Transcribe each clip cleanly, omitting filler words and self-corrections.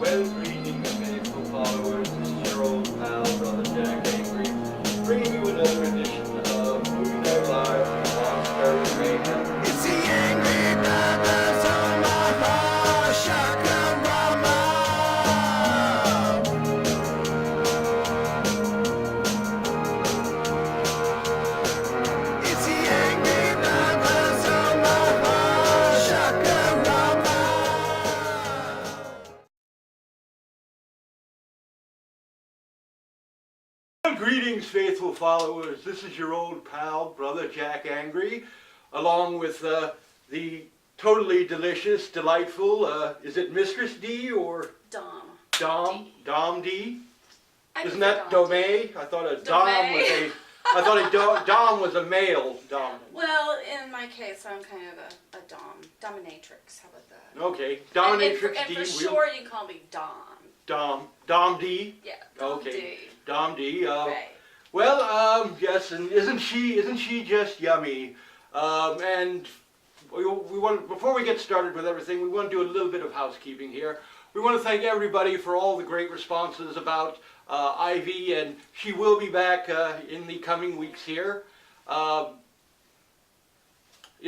Well, greetings, faithful followers. This is your old pal, Brother Jack Angry, bringing you another edition of Movie Night Live from Monster Mayhem. It's the Angry Brothers on my shotgun mama. It's the Angry Brothers on my shotgun mama. Greetings, faithful followers. This is your old pal, Brother Jack Angry, along with the totally delicious, delightful, is it Mistress D or Domme Dee? Isn't that Domme? I thought a Dom was a. I thought a Dom was a male Dom. Well, in my case, I'm kind of a dominatrix. How about that? Okay, dominatrix and D. for short, you can call me Dom. Dom D. Yeah, Domme Okay. Dee. Domme Dee. Right. Well, yes, and isn't she just yummy? And we want, before we get started with everything, we want to do a little bit of housekeeping here. We want to thank everybody for all the great responses about Ivy, and she will be back in the coming weeks here. You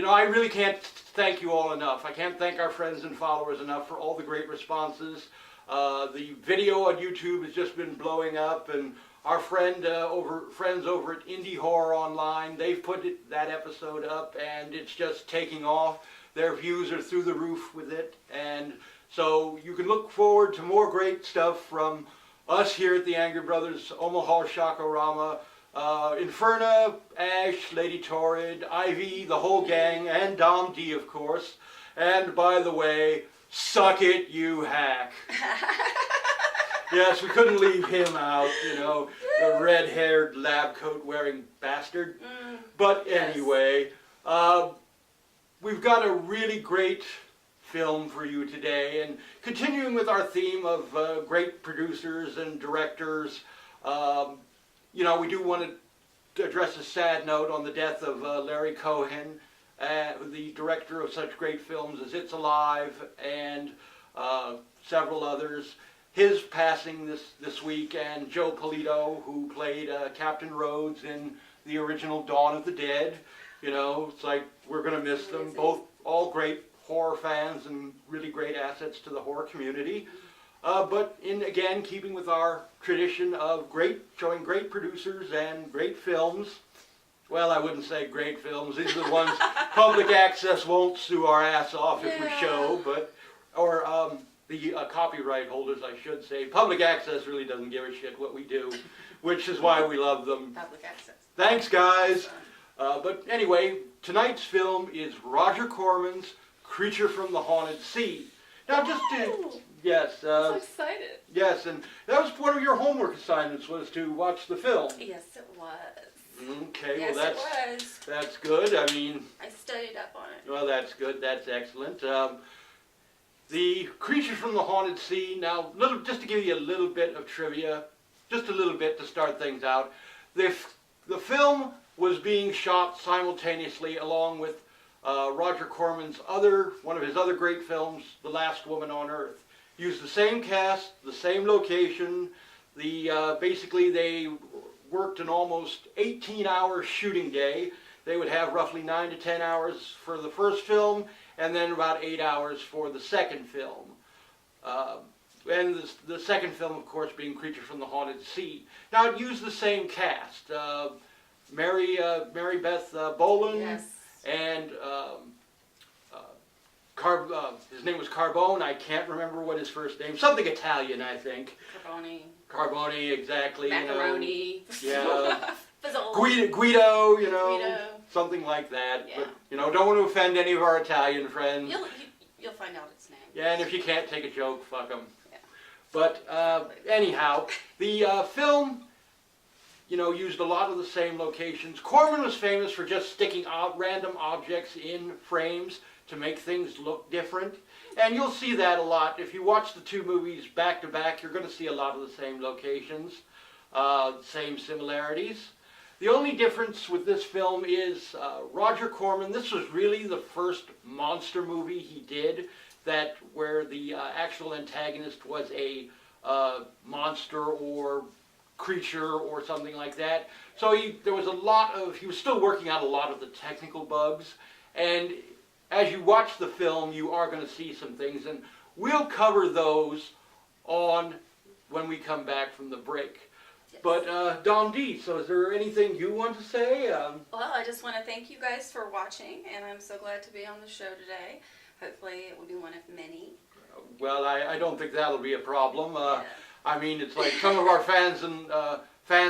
know, I really can't thank you all enough. I can't thank our friends and followers enough for all the great responses. The video on YouTube has just been blowing up, and our friends over at Indie Horror Online, they've put that episode up, and it's just taking off. Their views are through the roof with it, and so you can look forward to more great stuff from us here at the Angry Brothers, Omaha Shakorama, Inferna, Ash, Lady Torrid, Ivy, the whole gang, and Domme Dee, of course. And by the way, suck it, you hack. Yes, we couldn't leave him out, you know, the red-haired, lab coat-wearing bastard. But anyway, we've got a really great film for you today, and continuing with our theme of great producers and directors, you know, we do want to address a sad note on the death of Larry Cohen, the director of such great films as It's Alive and several others. His passing this week, and Joe Polito, who played Captain Rhodes in the original Dawn of the Dead. You know, it's like we're going to miss them. Both all great horror fans and really great assets to the horror community. But again, keeping with our tradition of showing great producers and great films. Well, I wouldn't say great films. These are the ones public access won't sue our ass off if we show, or the copyright holders, I should say. Public access really doesn't give a shit what we do, which is why we love them. Public access. Thanks, guys. But anyway, tonight's film is Roger Corman's Creature from the Haunted Sea. Now, just to, yes. I'm so excited. Yes, and that was one of your homework assignments, was to watch the film. Yes, it was. Okay, Yes, well it was. that's good. I mean, I studied up on it. well, that's good. That's excellent. The Creature from the Haunted Sea. Now, just to give you a little bit of trivia, just a little bit to start things out. The film was being shot simultaneously along with Roger Corman's one of his other great films, The Last Woman on Earth. Used the same cast, the same location. Basically they worked an almost 18-hour shooting day. They would have roughly 9 to 10 hours for the first film, and then about 8 hours for the second film. And the second film, of course, being Creature from the Haunted Sea. Now, it used the same cast. Mary Beth Boland, Yes. and his name was Carbone. I can't remember what his first name. Something Italian, I think. Carbone, exactly. Macaroni. You know. Yeah. Fazoli. Guido, you know. Guido. Something like that. Yeah. But, you know, don't want to offend any of our Italian friends. You'll find out its name. Yeah, and if you can't take a joke, fuck them. Yeah. But anyhow, the film, you know, used a lot of the same locations. Corman was famous for just sticking random objects in frames to make things look different. And you'll see that a lot. If you watch the two movies back to back, you're going to see a lot of the same locations, same similarities. The only difference with this film is Roger Corman, this was really the first monster movie he did. that where the actual antagonist was a monster or creature or something like that. So there was a lot of, he was still working out a lot of the technical bugs, and as you watch the film you are going to see some things, and we'll cover those on when we come back from the break. Yes. But Domme Dee, so is there anything you want to say? Well, I just want to thank you guys for watching, and I'm so glad to be on the show today. Hopefully it will be one of many. Well, I don't think that'll be a problem. Yeah. I mean, it's like some of our fans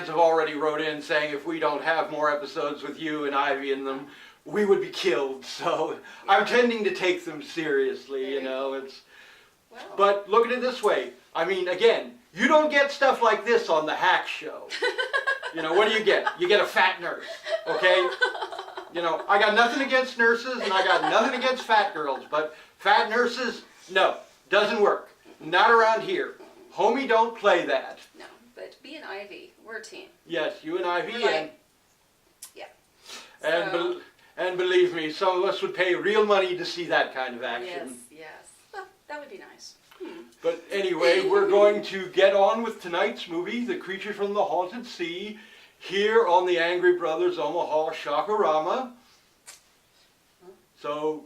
have already wrote in saying if we don't have more episodes with you and Ivy in them, we would be killed. So I'm tending to take them seriously, you know. It's. Well. But look at it this way. I mean, again, you don't get stuff like this on the Hack Show. You know, what do you get? You get a fat nurse, okay? You know, I got nothing against nurses and I got nothing against fat girls, but fat nurses, no, doesn't work. Not around here. Homie, don't play that. No, but be an Ivy. We're a team. Yes, you and Ivy, We're like, and yeah. and believe me, some of us would pay real money to see that kind of action. Yes. Well, that would be nice. But anyway, we're going to get on with tonight's movie, The Creature from the Haunted Sea, here on the Angry Brothers Omaha Shakarama. So,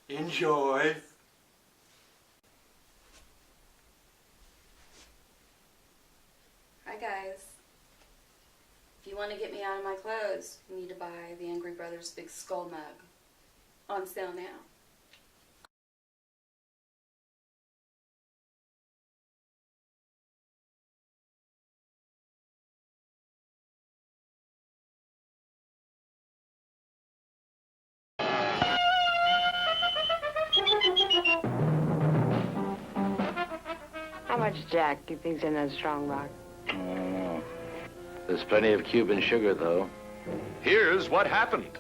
enjoy. Hi guys. If you want to get me out of my clothes, you need to buy the Angry Brothers Big Skull mug. On sale now. How much Jack do you think's in that strong rock? I don't know. There's plenty of Cuban sugar, though. Here's what happened.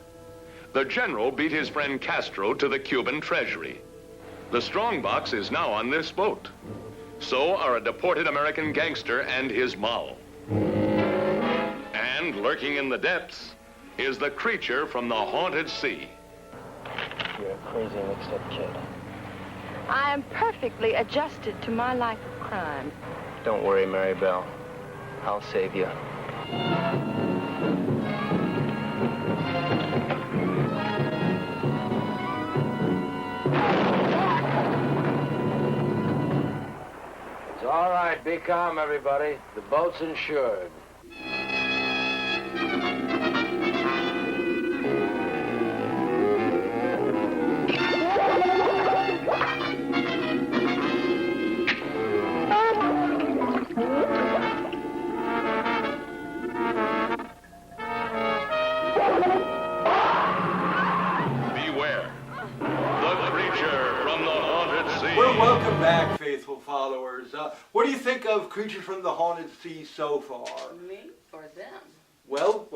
The general beat his friend Castro to the Cuban treasury. The strongbox is now on this boat. So are a deported American gangster and his moll. And lurking in the depths is the creature from the haunted sea. You're a crazy mixed-up kid. I am perfectly adjusted to my life of crime. Don't worry, Mary Bell. I'll save you. It's all right. Be calm, everybody. The boat's insured. Beware. The creature from the haunted sea. Well, welcome back, faithful followers. What do you think of Creature from the Haunted Sea so far? Me or them? Well,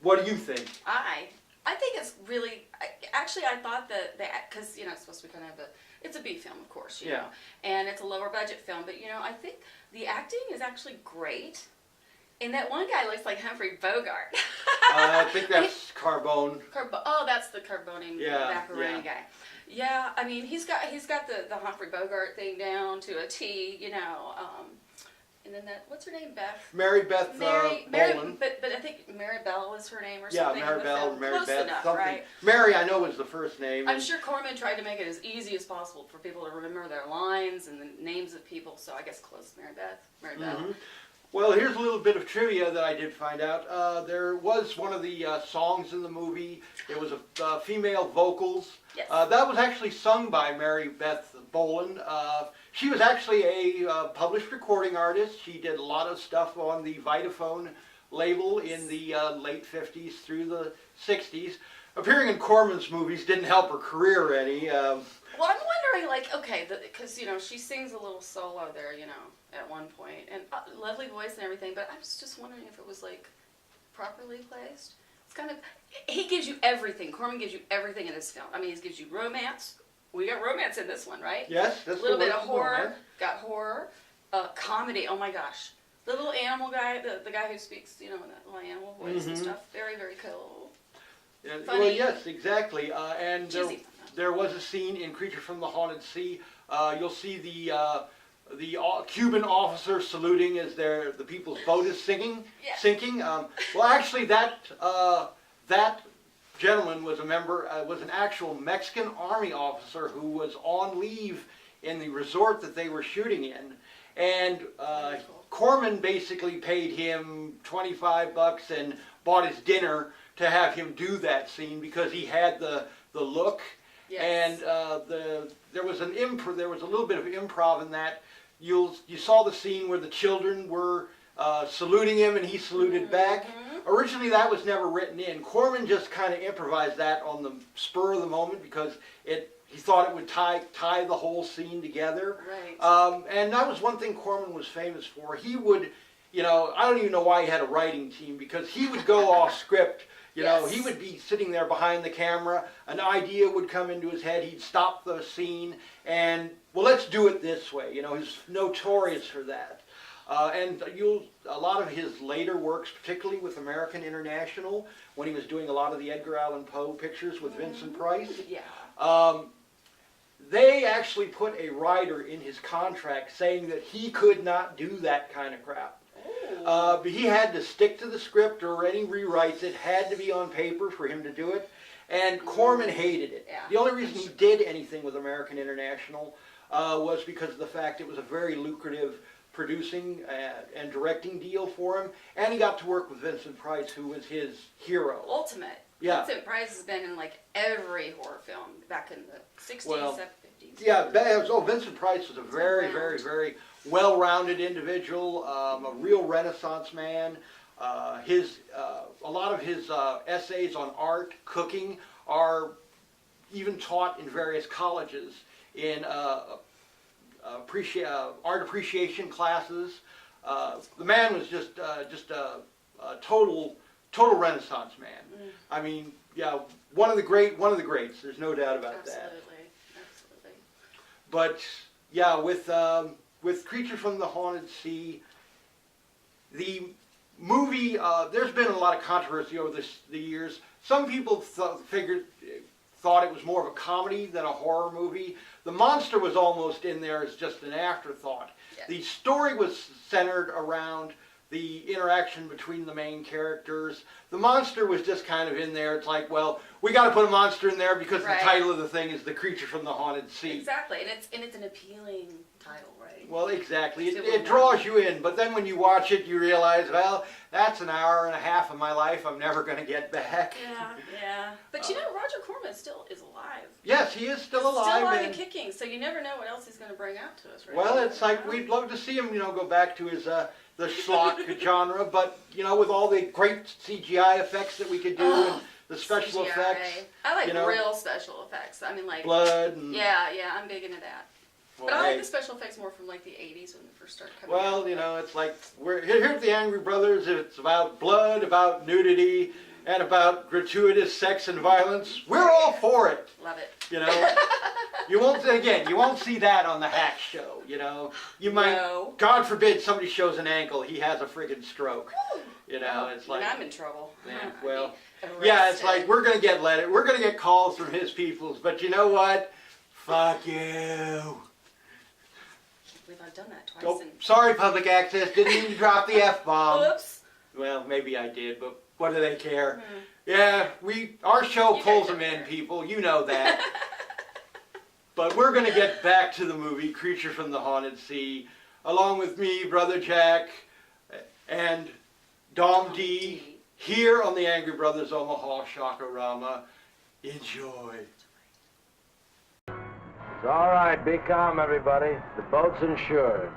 what do you think? I think it's really, actually I thought that, because, you know, it's supposed to be kind of it's a B film, of course, you know, and it's a lower budget film, but, you know, I think the acting is actually great, and that one guy looks like Humphrey Bogart. I think that's Carbone. Oh, that's the Carbone macaroni yeah. guy. Yeah, I mean, he's got the Humphrey Bogart thing down to a T, you know, and then that, what's her name, Beth? Mary Beth Mary, Boland. but I think Mary Bell is her name or Yeah, something. Mary in the Bell, film. Mary Close Beth, enough, something. right? Mary, I know, was the first name. I'm sure Corman tried to make it as easy as possible for people to remember their lines and the names of people, so I guess close Mary Bell. Mhm. Well, here's a little bit of trivia that I did find out. There was one of the songs in the movie. It was a female vocals. Yes. That was actually sung by Mary Beth Boland. She was actually a published recording artist. She did a lot of stuff on the Vitaphone label in the late 50s through the 60s. Appearing in Cormans movies didn't help her career any. Well, I'm wondering, like, okay, because, you know, she sings a little solo there, you know, at one point, and lovely voice and everything, but I was just wondering if it was, like, properly placed. It's kind of, he gives you everything. Corman gives you everything in this film. I mean, he gives you romance. We got romance in this one, right? Yes, that's a little the bit one of from horror. romance. Got horror. Comedy. Oh my gosh, the little animal guy, the guy who speaks, you know, in that little animal voice and stuff. Very, very cool. Yeah, Funny. well, yes, exactly. And Cheesy. there was a scene in Creature from the Haunted Sea. You'll see the Cuban officer saluting as the people's boat is sinking. Well, actually, that gentleman was was an actual Mexican army officer who was on leave in the resort that they were shooting in, and Corman basically paid him $25 and bought his dinner to have him do that scene because he had the look. And there was a little bit of improv in that. You saw the scene where the children were saluting him and he saluted back. Originally that was never written in. Corman just kind of improvised that on the spur of the moment because he thought it would tie the whole scene together. Right. And that was one thing Corman was famous for. He would, I don't even know why he had a writing team, because he would go off script. He would be sitting there behind the camera, an idea would come into his head, he'd stop the scene, and, well, let's do it this way. He's notorious for that. And a lot of his later works, particularly with American International, when he was doing a lot of the Edgar Allan Poe pictures with Vincent Price, they actually put a writer in his contract saying that he could not do that kind of crap. But he had to stick to the script, or any rewrites, it had to be on paper for him to do it. And Corman hated it. The only reason he did anything with American International was because of the fact it was a very lucrative producing and directing deal for him, and he got to work with Vincent Price, who was his hero. Ultimate. Yeah. Vincent Price has been in like every horror film back in the 60s, 50s. Yeah, Vincent Price was a very, very, very well-rounded individual, a real Renaissance man. A lot of his essays on art, cooking, are even taught in various colleges in art appreciation classes. The man was just a total Renaissance man. I mean, one of the greats. There's no doubt about that. Absolutely. But with Creature from the Haunted Sea, the movie, there's been a lot of controversy over the years. Some people thought it was more of a comedy than a horror movie. The monster was almost in there as just an afterthought. Yeah. The story was centered around the interaction between the main characters. The monster was just kind of in there. It's like, well, we got to put a monster in there because the title of the thing is The Creature from the Haunted Sea. Exactly, and it's an appealing title, right? Well, exactly. It draws you in, but then when you watch it, you realize, well, that's an hour and a half of my life I'm never going to get back. Yeah. But Roger Corman still is alive. Yes, he is still alive. Still alive and kicking, so you never know what else he's going to bring out to us, right? Well, it's like we'd love to see him, go back to his the schlock genre, but with all the great CGI effects that we could do and the special effects. I like real special effects. I mean, like blood. And, yeah, I'm big into that. Well, but I like the special effects more from like the 80s when they first started coming out. Well, it's like here at the Angry Brothers. It's about blood, about nudity, and about gratuitous sex and violence. We're all for it. Love it. You won't see that on the Hack Show. You might, God forbid, somebody shows an ankle, he has a friggin' stroke. It's like I'm in trouble. It's like we're gonna get calls from his peoples, but you know what? Fuck you. I've done that twice. Sorry, public access. Didn't mean to drop the F-bomb. Oops. Well, maybe I did, but what do they care? Yeah, our show pulls them in, people. You know that. But we're going to get back to the movie Creature from the Haunted Sea, along with me, Brother Jack, and Domme Dee, here on the Angry Brothers Omaha Shockorama. Enjoy. It's all right. Be calm, everybody. The boat's insured.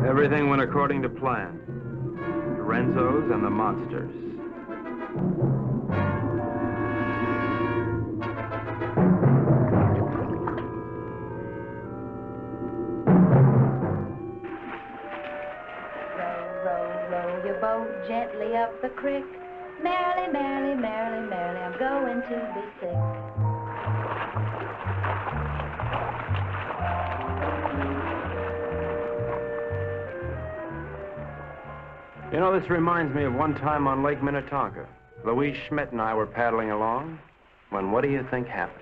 Everything went according to plan. The Renzos and the monsters. up the creek. Merrily, merrily, merrily, merrily, I'm going to be sick. You know, this reminds me of one time on Lake Minnetonka. Louise Schmidt and I were paddling along when what do you think happened?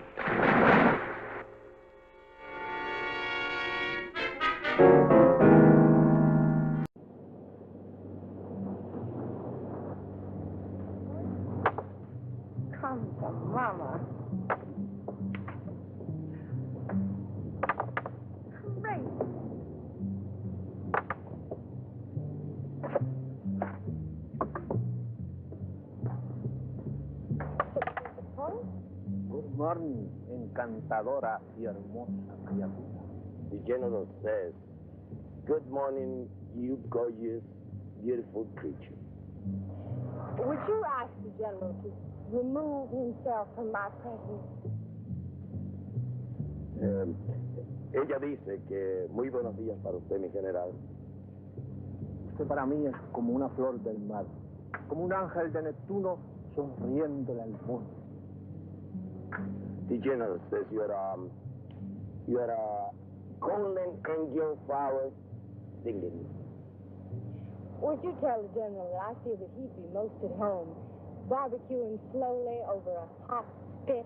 Come to Mama. Great. Good morning, encantadora y hermosa criatura. The general says, good morning, you gorgeous, beautiful creature. Would you ask the general to remove himself from my presence? Ella dice que muy buenos días para usted, mi general. Usted para mí es como una flor del mar, como un ángel de Neptuno sonriéndole al mundo. The general says you're a golden angel flower singing. Would you tell the general that I feel that he'd be most at home, barbecuing slowly over a hot spit?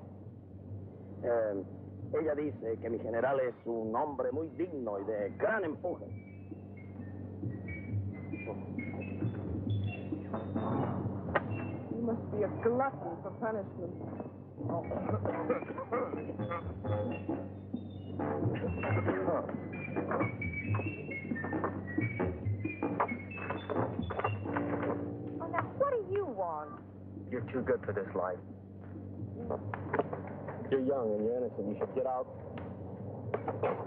Ella dice que mi general es un hombre muy digno y de gran empuje. You must be a glutton for punishment. Oh, now, what do you want? You're too good for this life. You're young and you're innocent. You should get out.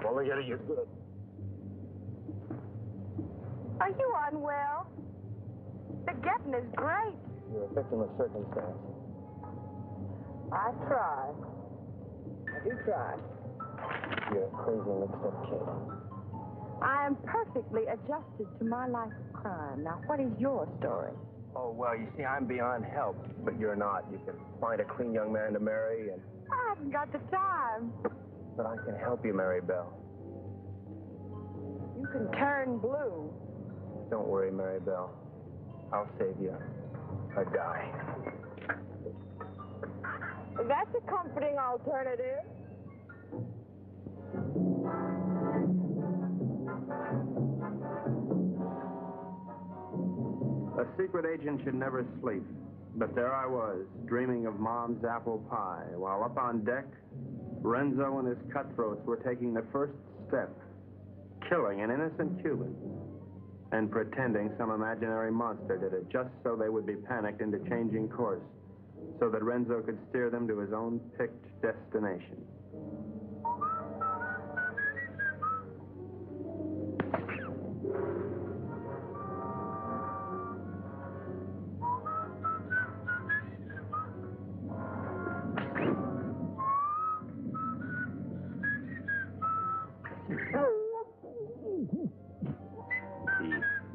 Well, look at it. You're good. Are you unwell? The getting is great. You're a victim of circumstance. I try. I do try. You're a crazy mixed-up kid. I am perfectly adjusted to my life of crime. Now, what is your story? Oh, well, you see, I'm beyond help, but you're not. You can find a clean young man to marry, and... I haven't got the time. But I can help you, Mary Bell. You can turn blue. Don't worry, Mary Bell. I'll save you a die. That's a comforting alternative. A secret agent should never sleep. But there I was, dreaming of Mom's apple pie, while up on deck, Renzo and his cutthroats were taking the first step, killing an innocent Cuban, and pretending some imaginary monster did it, just so they would be panicked into changing course, so that Renzo could steer them to his own picked destination.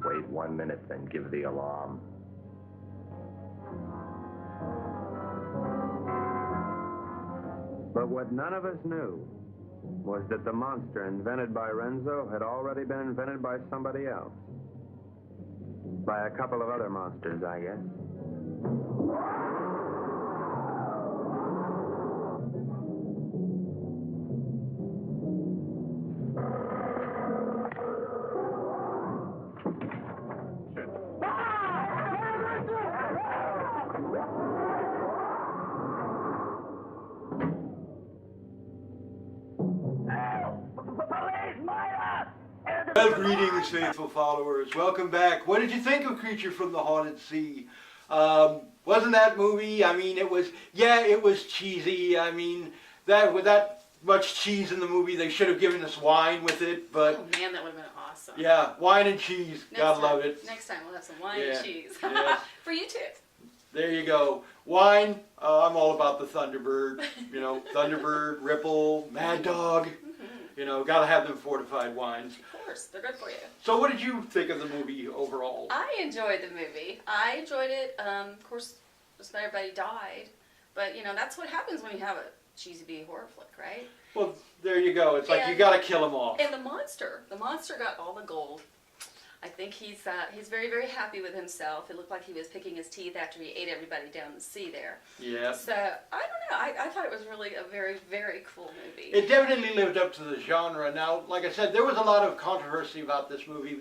Wait 1 minute, then give the alarm. But what none of us knew was that the monster invented by Renzo had already been invented by somebody else. By a couple of other monsters, I guess. Well, greetings, faithful followers. Welcome back. What did you think of Creature from the Haunted Sea? Wasn't that movie? I mean, it was cheesy. I mean, with that much cheese in the movie, they should have given us wine with it. But Oh man, that would have been awesome. yeah, wine and cheese. Gotta love it. Next time we'll have some wine Yeah, and cheese. yes. For you too. There you go. Wine. I'm all about the Thunderbird. You know, Thunderbird, Ripple, Mad Dog. You know, gotta have them fortified wines. Of course, they're good for you. So what did you think of the movie overall? I enjoyed the movie. I enjoyed it. Of course, just not everybody died, but you know that's what happens when you have a cheesy B horror flick, right? Well, there you go. It's like you gotta kill them off. And the monster got all the gold. I think he's very, very happy with himself. It looked like he was picking his teeth after he ate everybody down the sea there. Yeah. So, I don't know. I thought it was really a very, very cool movie. It definitely lived up to the genre. Now, like I said, there was a lot of controversy about this movie.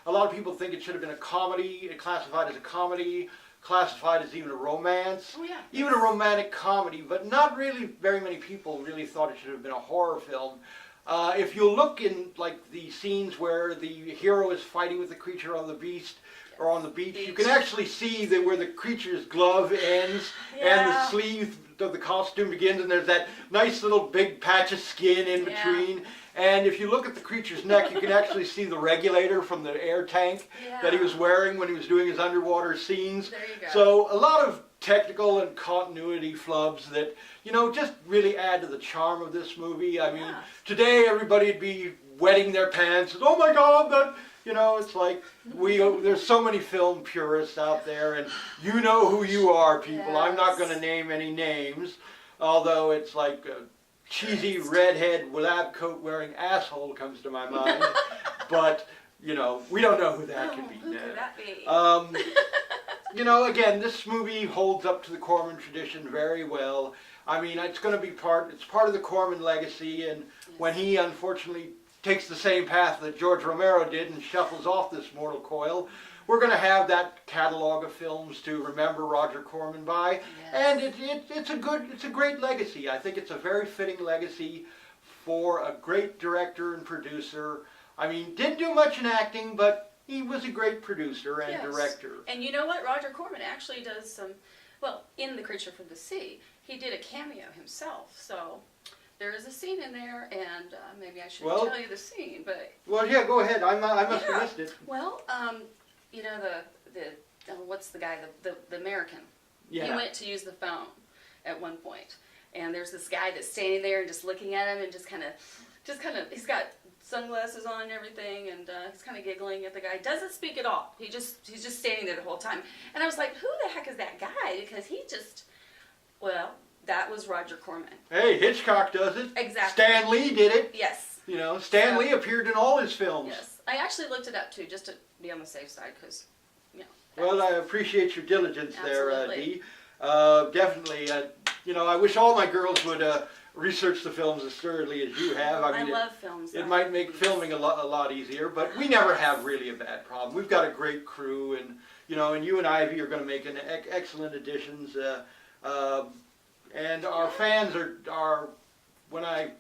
A lot of people think it should have been a comedy, classified as a comedy, classified as even a romance, Oh, yeah. even a romantic comedy, but not really very many people really thought it should have been a horror film. If you look in like the scenes where the hero is fighting with the creature on the beast or on the beach, you can actually see that where the creature's glove ends and the sleeve of the costume begins, and there's that nice little big patch of skin in between. And if you look at the creature's neck, you can actually see the regulator from the air tank that he was wearing when he was doing his underwater scenes. There you go. So a lot of technical and continuity flubs that, you know, just really add to the charm of this movie. I mean, today everybody'd be wetting their pants. Oh my God, that, you know, it's like there's so many film purists out there, and you know who you are, people. Yes. I'm not going to name any names, although it's like a cheesy redhead lab coat wearing asshole comes to my mind. But, you know, we don't know who that could be. Who could that be? You know, again, this movie holds up to the Corman tradition very well. I mean, it's going to be part of the Corman legacy, and when he unfortunately takes the same path that George Romero did and shuffles off this mortal coil, we're going to have that catalog of films to remember Roger Corman by, and it's a great legacy. I think it's a very fitting legacy for a great director and producer. I mean, didn't do much in acting, but he was a great producer and director. And you know what? Roger Corman actually does some, well, in The Creature from the Sea, he did a cameo himself. So there is a scene in there, and maybe I shouldn't tell you the scene, but... Well, yeah, go ahead. I must have missed it. Well, you know, what's the guy, the American? Yeah. He went to use the phone at one point, and there's this guy that's standing there and just looking at him and just kind of, he's got sunglasses on and everything, and he's kind of giggling at the guy. Doesn't speak at all. He's just standing there the whole time. And I was like, who the heck is that guy? Because well, that was Roger Corman. Hey, Hitchcock does it. Exactly. Stan Lee did it. Yes. You know, Stan Lee appeared in all his films. Yes. I actually looked it up too, just to be on the safe side, because, you know. Well, I appreciate your diligence there, Absolutely. Dee. Definitely, you know, I wish all my girls would research the films as thoroughly as you have. I mean, love films. It might make filming a lot easier, but we never have really a bad problem. We've got a great crew, and you know, and you and Ivy are going to make excellent additions. And our fans are when I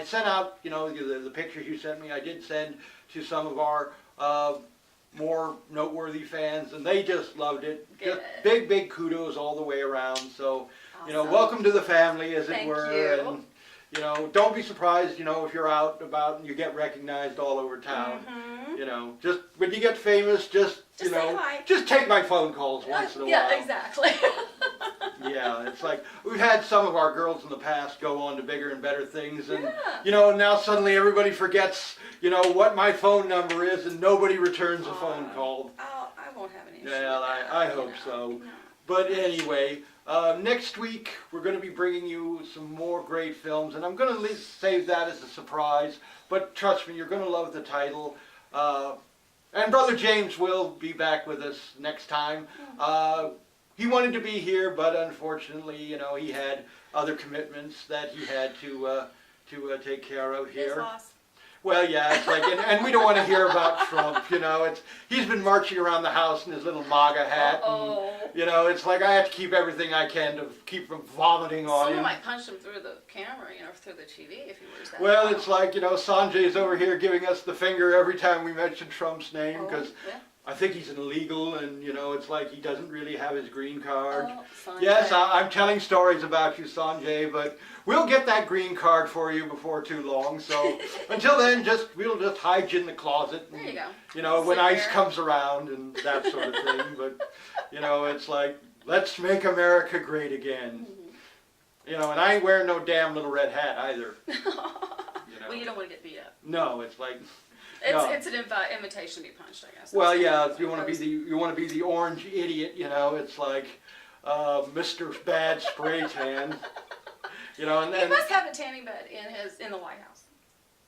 sent out, you know, the pictures you sent me, I did send to some of our more noteworthy fans, and they just loved it. Good. Just big kudos all the way around. So, you know, Awesome. welcome to the family, as it Thank were. you. And you know, don't be surprised, you know, if you're out and about and you get recognized all over town. Mm-hmm. You know, just when you get famous, just you say know, hi. just take my phone calls once in a while. Yeah, exactly. Yeah, it's like we've had some of our girls in the past go on to bigger and better things, and Yeah. you know, now suddenly everybody forgets, you know, what my phone number is, and nobody returns a phone call. I won't have any issue. Yeah, with that, I you hope know. so. No. But anyway, next week we're going to be bringing you some more great films, and I'm going to save that as a surprise. But trust me, you're going to love the title. And Brother James will be back with us next time. He wanted to be here, but unfortunately, you know, he had other commitments that he had to take care of His here. loss. Well, yeah, it's like, and we don't want to hear about Trump, you know. He's been marching around the house in his little MAGA hat, and, you know, it's like I have to keep everything I can to keep from vomiting on Someone him. might punch him through the camera, you know, through the TV if he wears that. Well, it's like, you know, Sanjay's over here giving us the finger every time we mention Trump's name, because yeah. I think he's an illegal, and, you know, it's like he doesn't really have his green card. Sanjay. Yes, I'm telling stories about you, Sanjay, but we'll get that green card for you before too long. So until then, we'll just hide you in the closet. And, There you go. you know, when Sit ICE there. comes around and that sort of thing. But, you know, it's like, let's make America great again. You know, and I ain't wearing no damn little red hat either. You know. Well, you don't want to get beat up. No, it's like. It's No. it's an invitation to be punched, I guess. Well, That's yeah, what if you want to be the orange idiot, you know, it's like Mr. Bad Spray Tan, you know, and He then must have a tanning bed in the White House.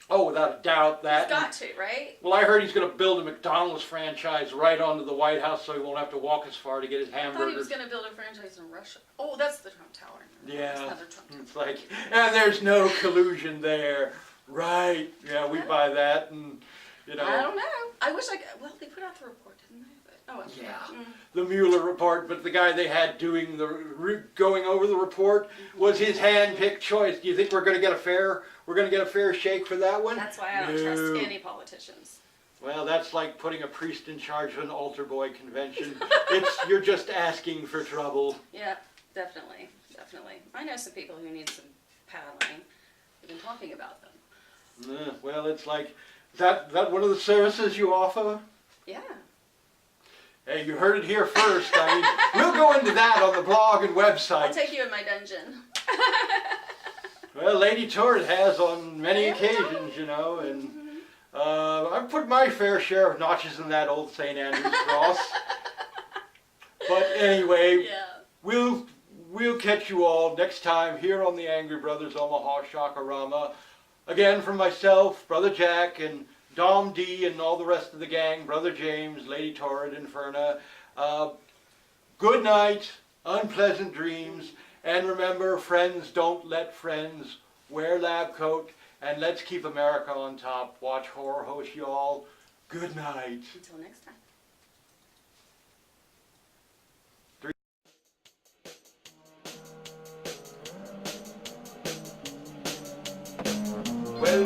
oh, without a doubt that. He's got to, right? Well, I heard he's going to build a McDonald's franchise right onto the White House, so he won't have to walk as far to get his I thought he was hamburgers. going to build a franchise in Russia. Oh, that's the Trump Tower. That's Yeah, another Trump Tower. it's like, and there's no collusion there, right? Yeah, we buy that, and you know. I don't know. I wish I could. Well, they put out the report, didn't they? But, oh, well. Yeah. The Mueller report, but the guy they had doing going over the report was his hand-picked choice. Do you think we're going to get a fair? We're going to get a fair shake for that one? That's why I don't No. trust any politicians. Well, that's like putting a priest in charge of an altar boy convention. You're just asking for trouble. Yeah, definitely, definitely. I know some people who need some paddling. We've been talking about them. Well, it's like that one of the services you offer. Yeah. Hey, you heard it here first. I mean, we'll go into that on the blog and website. I'll take you in my dungeon. Well, Lady Torrid has on many Yeah. occasions, you know, and I've put my fair share of notches in that old St. Andrew's cross. But anyway, Yeah. we'll catch you all next time here on the Angry Brothers Omaha Shakarama. Again, from myself, Brother Jack, and Domme Dee, and all the rest of the gang, Brother James, Lady Torrid, Inferna. Good night, unpleasant dreams, and remember, friends don't let friends. Wear lab coat, and let's keep America on top. Watch Horror Host, y'all. Good night. Until next time. Well,